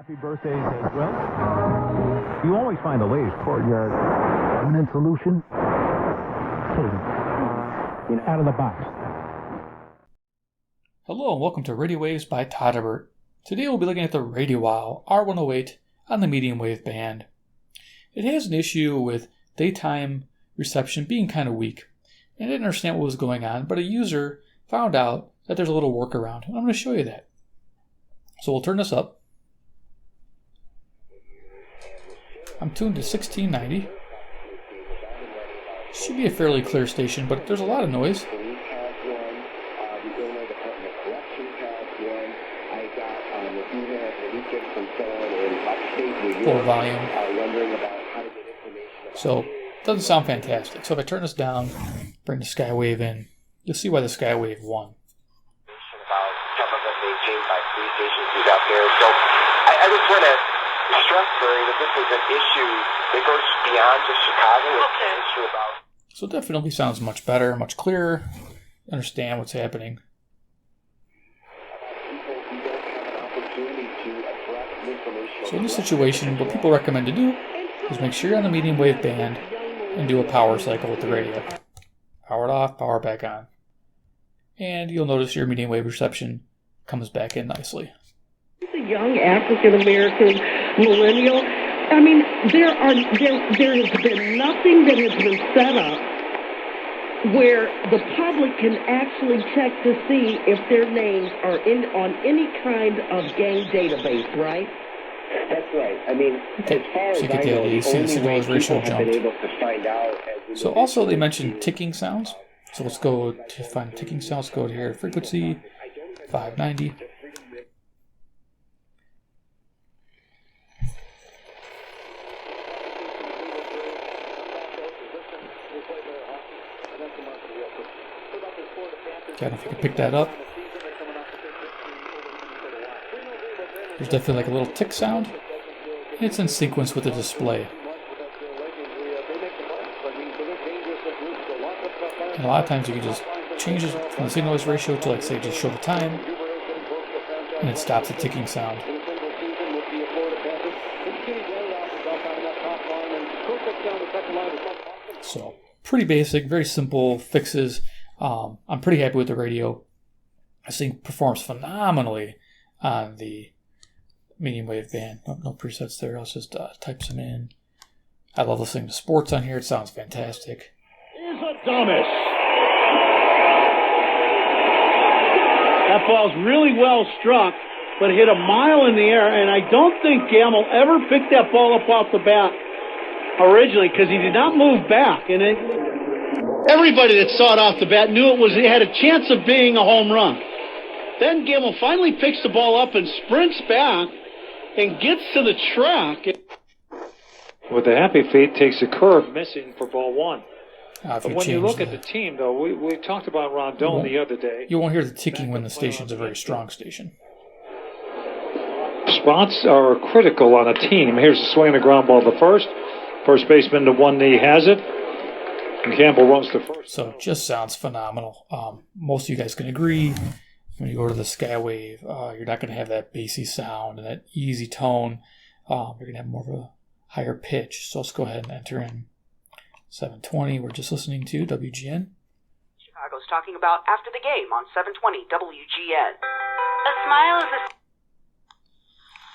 Happy birthdays as well. You always find the latest courtyard permanent solution. Out of the box. Hello and welcome to Radio Waves by Todderbert. Today we'll be looking at the RADIWOW R-108 on the medium wave band. It has an issue with daytime reception being kind of weak. And I didn't understand what was going on, but a user found out that there's a little workaround. And I'm going to show you that. So we'll turn this up. I'm tuned to 1690. Should be a fairly clear station, but there's a lot of noise. Full volume. So it doesn't sound fantastic. So if I turn this down, bring the Skywave in, you'll see why the Skywave won. I just want to stress, Barry, that this is an issue that goes beyond just Chicago. It's an issue about... So it definitely sounds much better, much clearer. Understand what's happening. So in this situation, what people recommend to do is make sure you're on the medium wave band and do a power cycle with the radio. Power it off, power it back on. And you'll notice your medium wave reception comes back in nicely. A young African-American millennial. I mean, there has been nothing that has been set up where the public can actually check to see if their names are on any kind of gang database, right? That's right. I mean, as far as I know, you see the signal ratio have been able to find out. So also they mentioned ticking sounds. So let's go to find ticking sounds. Go to here, frequency 590. Okay, I don't know if you can pick that up. There's definitely like a little tick sound. It's in sequence with the display. And a lot of times you can just change it from the signal noise ratio to, like, say, just show the time, and it stops the ticking sound. So pretty basic, very simple fixes. I'm pretty happy with the radio. This thing performs phenomenally on the medium wave band. No presets there. Let's just type some in. I love listening to sports on here. It sounds fantastic. Is Thomas. That ball's really well struck, but hit a mile in the air, and I don't think Gamble ever picked that ball up off the bat originally because he did not move back. And everybody that saw it off the bat knew it had a chance of being a home run. Then Gamble finally picks the ball up and sprints back and gets to the track. With the happy feet, takes a curve missing for ball one. But when you look at the team, though, we talked about Rondon the other day. You won't hear the ticking when the station's a very strong station. Spots are critical on a team. Here's the swing of the ground ball to first. First baseman to one knee has it. And Campbell runs to first. So it just sounds phenomenal. Most of you guys can agree. When you go to the Skywave, you're not going to have that bassy sound and that easy tone. You're going to have more of a higher pitch. So let's go ahead and enter in 720. We're just listening to WGN. Chicago's talking about after the game on 720 WGN. A smile is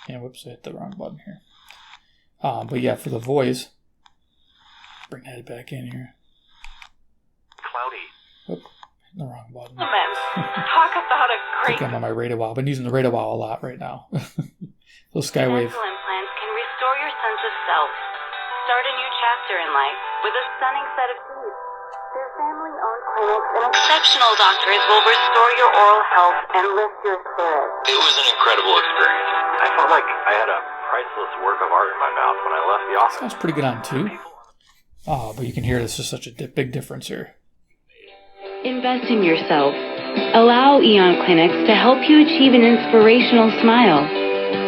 a... And whoops, I hit the wrong button here. But yeah, for the voice, bring that back in here. Cloudy. Oop, hitting the wrong button. Talk about a I great... think I'm on my RADIWOW. I've been using the RADIWOW a lot right now. So Skywave. Dental implants can restore your sense of self. Start a new chapter in life with a stunning set of teeth. Their family-owned clinics and exceptional doctors will restore your oral health and lift your spirits. It was an incredible experience. I felt like I had a priceless work of art in my mouth when I left the office. Sounds pretty good on two. But you can hear this is such a big difference here. Invest in yourself. Allow Eon Clinics to help you achieve an inspirational smile.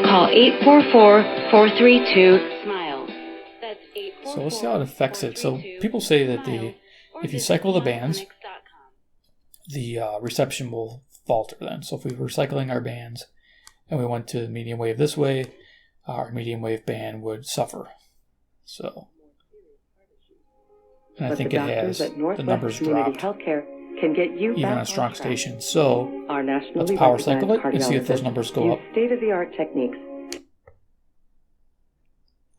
Call 844-432-SMILE. That's 844. So let's see how it affects it. So people say that if you cycle the bands, the reception will falter then. So if we were cycling our bands and we went to medium wave this way, our medium wave band would suffer. So, and I think it has the numbers dropped can get you even back on strong track. stations. So Our let's power cycle it and see if those numbers go up. State-of-the-art techniques.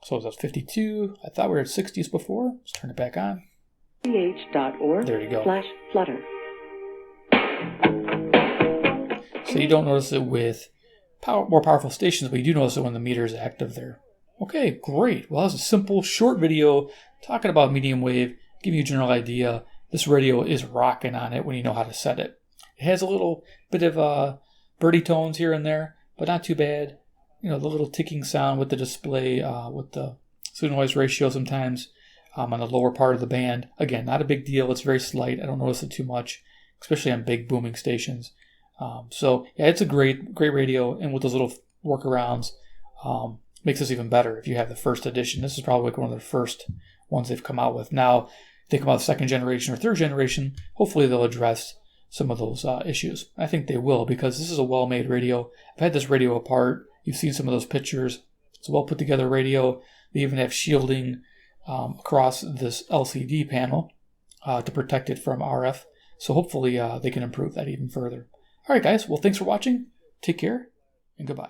So that's 52. I thought we were at 60s before. Let's turn it back on. ch.org There you go. /flutter. So you don't notice it with more powerful stations, but you do notice it when the meter is active there. Okay, great. Well, that's a simple, short video talking about medium wave, giving you a general idea. This radio is rocking on it when you know how to set it. It has a little bit of birdie tones here and there, but not too bad. You know, the little ticking sound with the display, with the signal-noise ratio sometimes on the lower part of the band. Again, not a big deal. It's very slight. I don't notice it too much, especially on big booming stations. So yeah, it's a great radio, and with those little workarounds, makes this even better if you have the first edition. This is probably like one of the first ones they've come out with. Now, if they come out with second generation or third generation, hopefully they'll address some of those issues. I think they will, because this is a well-made radio. I've had this radio apart. You've seen some of those pictures. It's a well put together radio. They even have shielding across this LCD panel to protect it from RF. So hopefully they can improve that even further. All right, guys. Well, thanks for watching. Take care and goodbye.